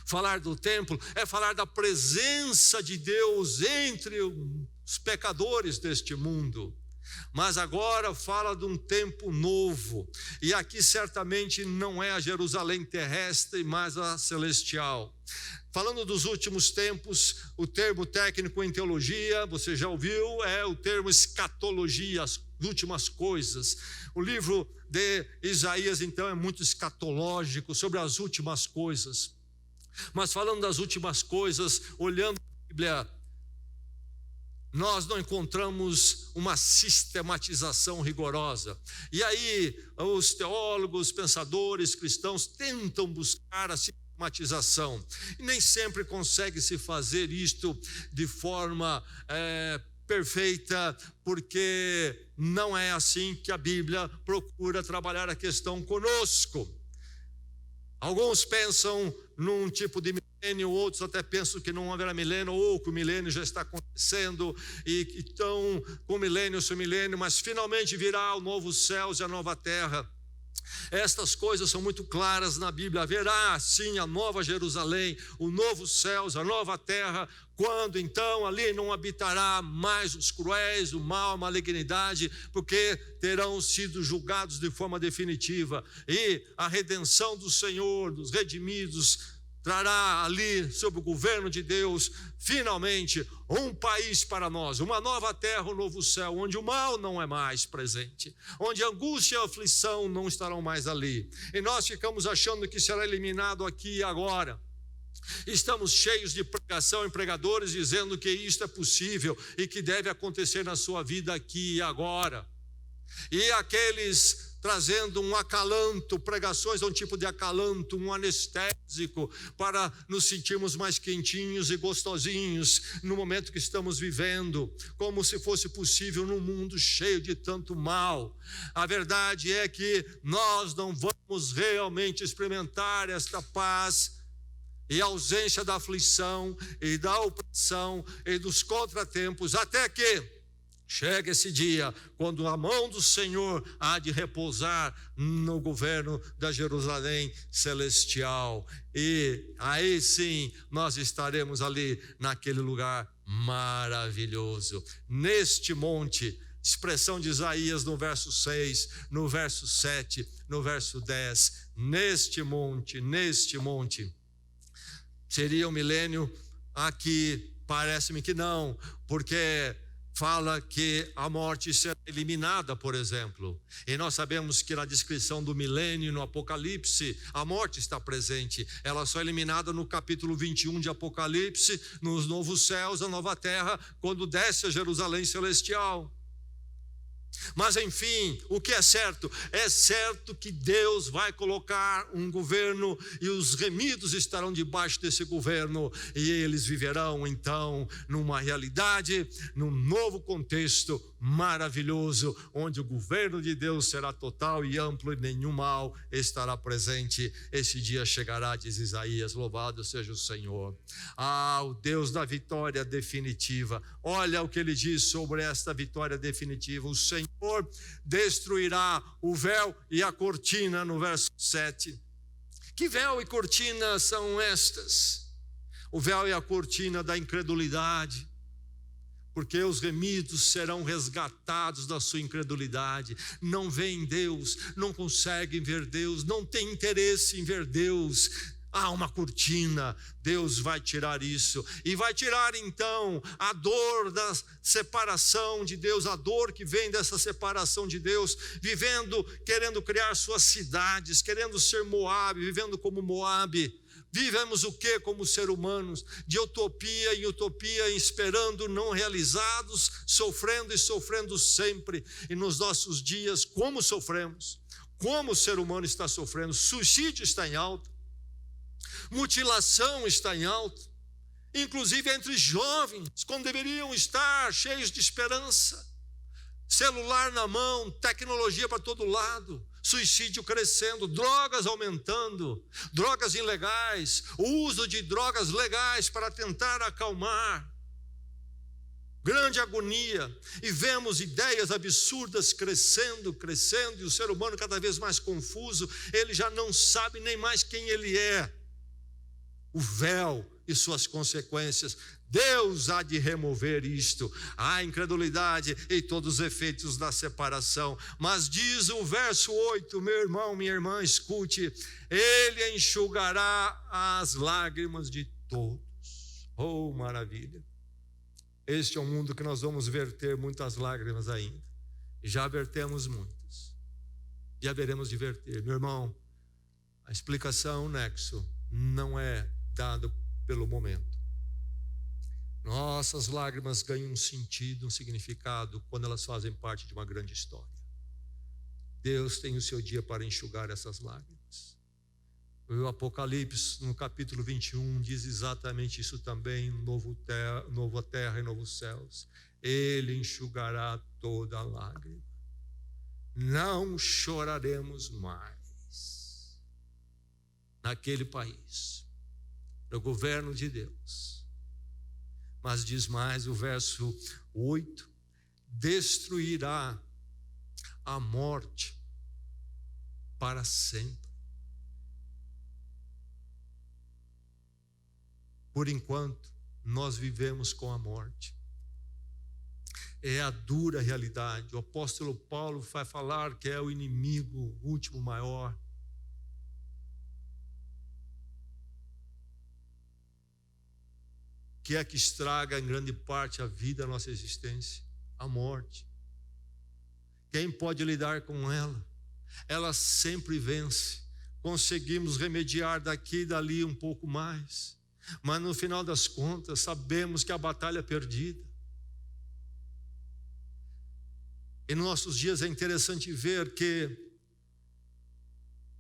falar do templo é falar da presença de Deus entre os pecadores deste mundo. Mas agora fala de um tempo novo, e aqui certamente não é a Jerusalém terrestre, mas a celestial. Falando dos últimos tempos, o termo técnico em teologia, você já ouviu, é o termo escatologia, as últimas coisas. O livro de Isaías, então, é muito escatológico, sobre as últimas coisas. Mas falando das últimas coisas, olhando a Bíblia, nós não encontramos uma sistematização rigorosa. E aí os teólogos, pensadores, cristãos tentam buscar a sistematização. E nem sempre consegue se fazer isto de forma perfeita, porque não é assim que a Bíblia procura trabalhar a questão conosco. Alguns pensam num tipo de milênio, outros até pensam que não haverá milênio, ou que o milênio já está acontecendo, e então com milênio, sem milênio, mas finalmente virá o novo céu e a nova terra. Estas coisas são muito claras na Bíblia. Haverá sim a nova Jerusalém, o novo céu, a nova terra, quando então ali não habitará mais os cruéis, o mal, a malignidade, porque terão sido julgados de forma definitiva, e a redenção do Senhor, dos redimidos, trará ali, sob o governo de Deus, finalmente um país para nós, uma nova terra, um novo céu, onde o mal não é mais presente, onde a angústia e a aflição não estarão mais ali. E nós ficamos achando que será eliminado aqui e agora. Estamos cheios de pregação e pregadores dizendo que isto é possível e que deve acontecer na sua vida aqui e agora. E aqueles trazendo um acalanto, pregações é um tipo de acalanto, um anestésico, para nos sentirmos mais quentinhos e gostosinhos no momento que estamos vivendo, como se fosse possível num mundo cheio de tanto mal. A verdade é que nós não vamos realmente experimentar esta paz e a ausência da aflição e da opressão e dos contratempos, até que chega esse dia, quando a mão do Senhor há de repousar no governo da Jerusalém celestial. E aí sim, nós estaremos ali naquele lugar maravilhoso. Neste monte, expressão de Isaías no verso 6, no verso 7, no verso 10. Neste monte. Seria um milênio? Aqui parece-me que não, porque fala que a morte será eliminada, por exemplo. E nós sabemos que na descrição do milênio, no Apocalipse, a morte está presente. Ela só é eliminada no capítulo 21 de Apocalipse, nos novos céus, a nova terra, quando desce a Jerusalém celestial. Mas enfim, o que é certo? É certo que Deus vai colocar um governo e os remidos estarão debaixo desse governo e eles viverão então numa realidade, num novo contexto maravilhoso, onde o governo de Deus será total e amplo e nenhum mal estará presente. Esse dia chegará, diz Isaías, louvado seja o Senhor. O Deus da vitória definitiva. Olha o que ele diz sobre esta vitória definitiva. O Senhor destruirá o véu e a cortina, no verso 7. Que véu e cortina são estas? O véu e a cortina da incredulidade, porque os remidos serão resgatados da sua incredulidade. Não veem Deus, não conseguem ver Deus, não têm interesse em ver Deus. Há uma cortina, Deus vai tirar isso, e vai tirar então a dor da separação de Deus, a dor que vem dessa separação de Deus, vivendo, querendo criar suas cidades, querendo ser Moabe, vivendo como Moabe. Vivemos o que como ser humanos? De utopia em utopia, esperando não realizados, sofrendo e sofrendo sempre. E nos nossos dias, como sofremos? Como o ser humano está sofrendo? Suicídio está em alta. Mutilação está em alta, inclusive entre jovens, quando deveriam estar cheios de esperança. Celular na mão, tecnologia para todo lado, suicídio crescendo, drogas aumentando, drogas ilegais, o uso de drogas legais para tentar acalmar. Grande agonia, e vemos ideias absurdas crescendo, e o ser humano cada vez mais confuso, ele já não sabe nem mais quem ele é. O véu e suas consequências, Deus há de remover isto, a incredulidade e todos os efeitos da separação. Mas diz o verso 8, meu irmão, minha irmã, escute, ele enxugará as lágrimas de todos. Oh, maravilha! Este é um mundo que nós vamos verter muitas lágrimas ainda, já vertemos muitas, e haveremos de verter. Meu irmão, a explicação, o nexo, não é dado pelo momento. Nossas lágrimas ganham um sentido, um significado quando elas fazem parte de uma grande história. Deus tem o seu dia para enxugar essas lágrimas. O Apocalipse, no capítulo 21, diz exatamente isso também, nova terra e novos céus. Ele enxugará toda a lágrima. Não choraremos mais naquele país, no governo de Deus. Mas diz mais o verso 8, destruirá a morte para sempre. Por enquanto, nós vivemos com a morte. É a dura realidade. O apóstolo Paulo vai falar que é o inimigo último maior. Que é que estraga em grande parte a vida, a nossa existência? A morte. Quem pode lidar com ela? Ela sempre vence. Conseguimos remediar daqui e dali um pouco mais, mas no final das contas sabemos que a batalha é perdida. E nos nossos dias é interessante ver que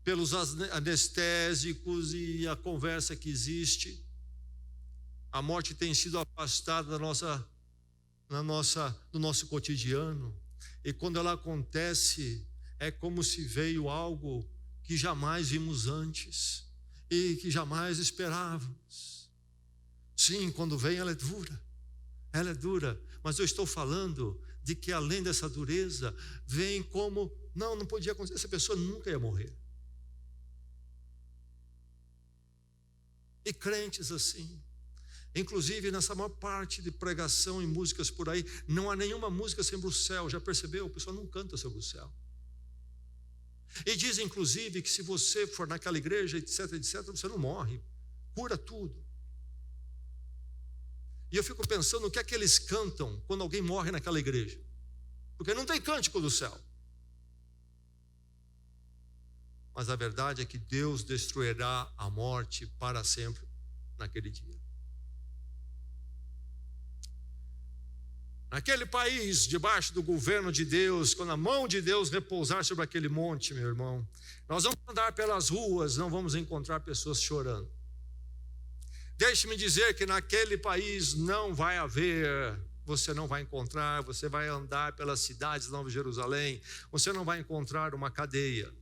pelos anestésicos e a conversa que existe, a morte tem sido afastada do nosso cotidiano. E quando ela acontece, é como se veio algo que jamais vimos antes e que jamais esperávamos. Sim, quando vem ela é dura, mas eu estou falando de que além dessa dureza, vem como, não podia acontecer, essa pessoa nunca ia morrer. E crentes assim, inclusive nessa maior parte de pregação e músicas por aí, não há nenhuma música sobre o céu, já percebeu? O pessoal não canta sobre o céu. E diz inclusive que se você for naquela igreja, etc, você não morre, cura tudo. E eu fico pensando o que é que eles cantam quando alguém morre naquela igreja, porque não tem cântico do céu. Mas a verdade é que Deus destruirá a morte para sempre naquele dia. Naquele país, debaixo do governo de Deus, quando a mão de Deus repousar sobre aquele monte, meu irmão, nós vamos andar pelas ruas, não vamos encontrar pessoas chorando. Deixe-me dizer que naquele país não vai haver, você não vai encontrar, você vai andar pelas cidades de Nova Jerusalém, você não vai encontrar uma cadeia,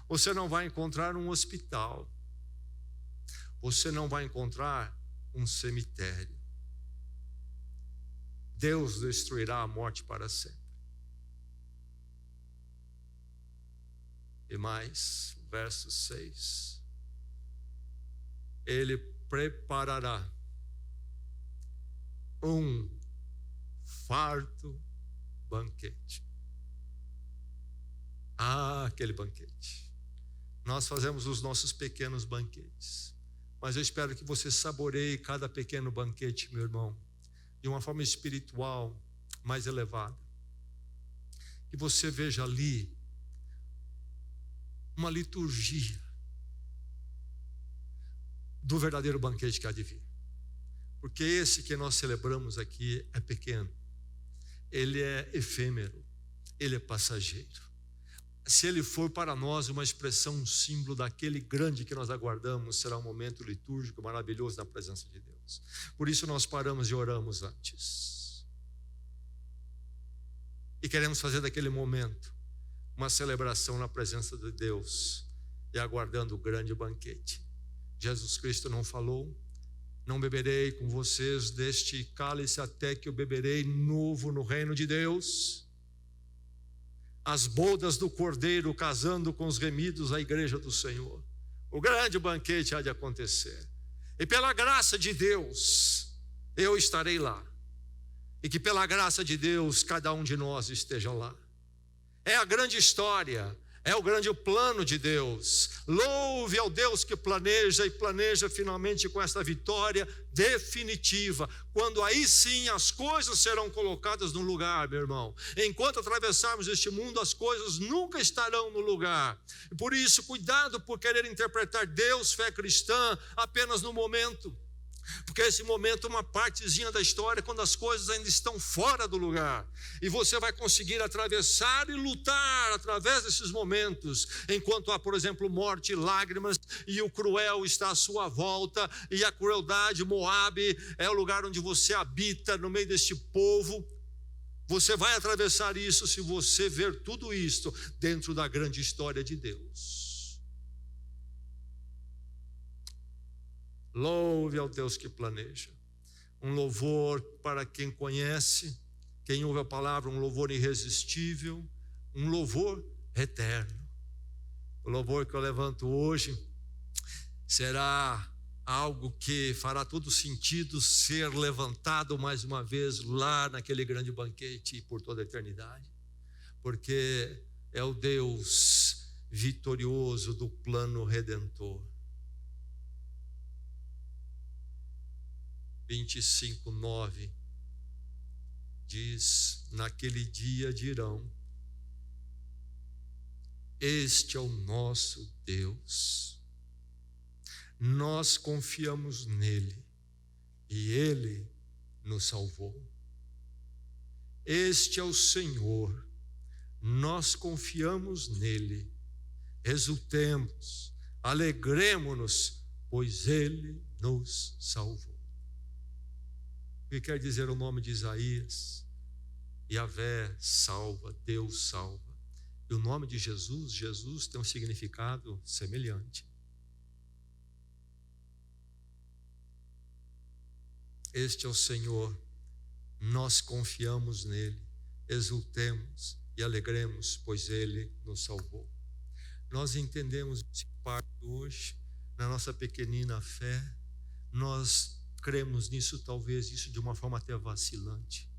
você não vai encontrar um hospital, você não vai encontrar um cemitério. Deus destruirá a morte para sempre. E mais, verso 6. Ele preparará um farto banquete. Aquele banquete. Nós fazemos os nossos pequenos banquetes, mas eu espero que você saboreie cada pequeno banquete, meu irmão, de uma forma espiritual mais elevada. Que você veja ali uma liturgia do verdadeiro banquete que há de vir. Porque esse que nós celebramos aqui é pequeno, ele é efêmero, ele é passageiro. Se ele for para nós uma expressão, um símbolo daquele grande que nós aguardamos, será um momento litúrgico maravilhoso na presença de Deus. Por isso nós paramos e oramos antes. E queremos fazer daquele momento uma celebração na presença de Deus e aguardando o grande banquete. Jesus Cristo não falou: não beberei com vocês deste cálice até que eu beberei novo no reino de Deus. As bodas do Cordeiro casando com os remidos, a igreja do Senhor. O grande banquete há de acontecer. E pela graça de Deus, eu estarei lá. E que pela graça de Deus, cada um de nós esteja lá. É a grande história, é o grande plano de Deus. Louve ao Deus que planeja e planeja finalmente com esta vitória definitiva, quando aí sim as coisas serão colocadas no lugar, meu irmão. Enquanto atravessarmos este mundo, as coisas nunca estarão no lugar. Por isso, cuidado por querer interpretar Deus, fé cristã, apenas no momento. Porque esse momento é uma partezinha da história, quando as coisas ainda estão fora do lugar. E você vai conseguir atravessar e lutar através desses momentos, enquanto há, por exemplo, morte e lágrimas, e o cruel está à sua volta, e a crueldade, Moabe, é o lugar onde você habita, no meio deste povo. Você vai atravessar isso se você ver tudo isto dentro da grande história de Deus. Louve ao Deus que planeja. Um louvor para quem conhece, quem ouve a palavra, um louvor irresistível, um louvor eterno. O louvor que eu levanto hoje será algo que fará todo sentido ser levantado mais uma vez lá naquele grande banquete por toda a eternidade, porque é o Deus vitorioso do plano redentor. 25:9 diz: naquele dia dirão: este é o nosso Deus, nós confiamos nele e ele nos salvou. Este é o Senhor, nós confiamos nele exultemos, alegremo-nos, pois Ele nos salvou. O que quer dizer o nome de Isaías? Yahvé salva, Deus salva. E o nome de Jesus, Jesus tem um significado semelhante. Este é o Senhor, nós confiamos nele, exultemos e alegremos, pois Ele nos salvou. Nós entendemos esse parte hoje, na nossa pequenina fé, nós cremos nisso, talvez isso de uma forma até vacilante,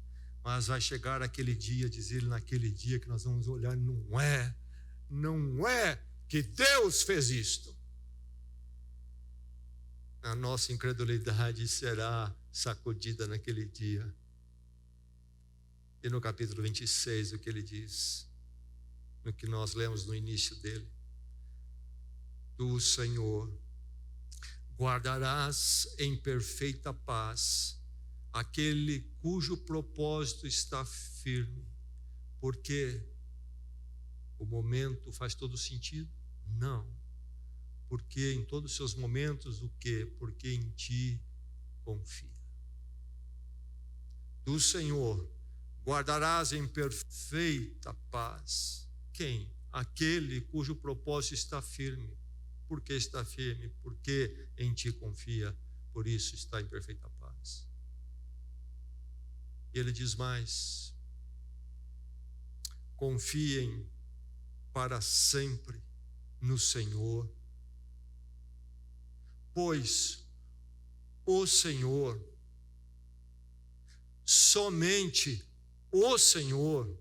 mas vai chegar aquele dia, dizer naquele dia que nós vamos olhar, não é que Deus fez isto. A nossa incredulidade será sacudida naquele dia. E no capítulo 26, o que ele diz, no que nós lemos no início dele: Tu, Senhor, guardarás em perfeita paz aquele cujo propósito está firme. Porque o momento faz todo sentido? Não. Porque em todos os seus momentos, o quê? Porque em ti confia. Tu, Senhor, guardarás em perfeita paz. Quem? Aquele cujo propósito está firme. Por que está firme? Porque em ti confia, por isso está em perfeita paz. E ele diz mais: confiem para sempre no Senhor, pois o Senhor, somente o Senhor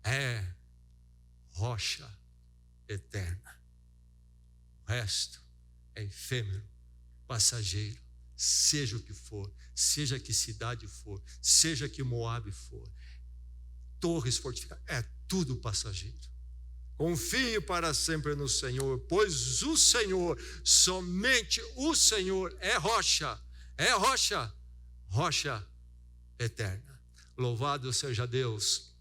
é rocha eterna. O resto é efêmero, passageiro, seja o que for, seja que cidade for, seja que Moabe for, torres fortificadas, é tudo passageiro. Confie para sempre no Senhor, pois o Senhor, somente o Senhor é rocha eterna. Louvado seja Deus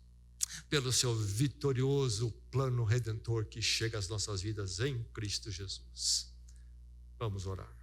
pelo seu vitorioso plano redentor que chega às nossas vidas em Cristo Jesus. Vamos orar.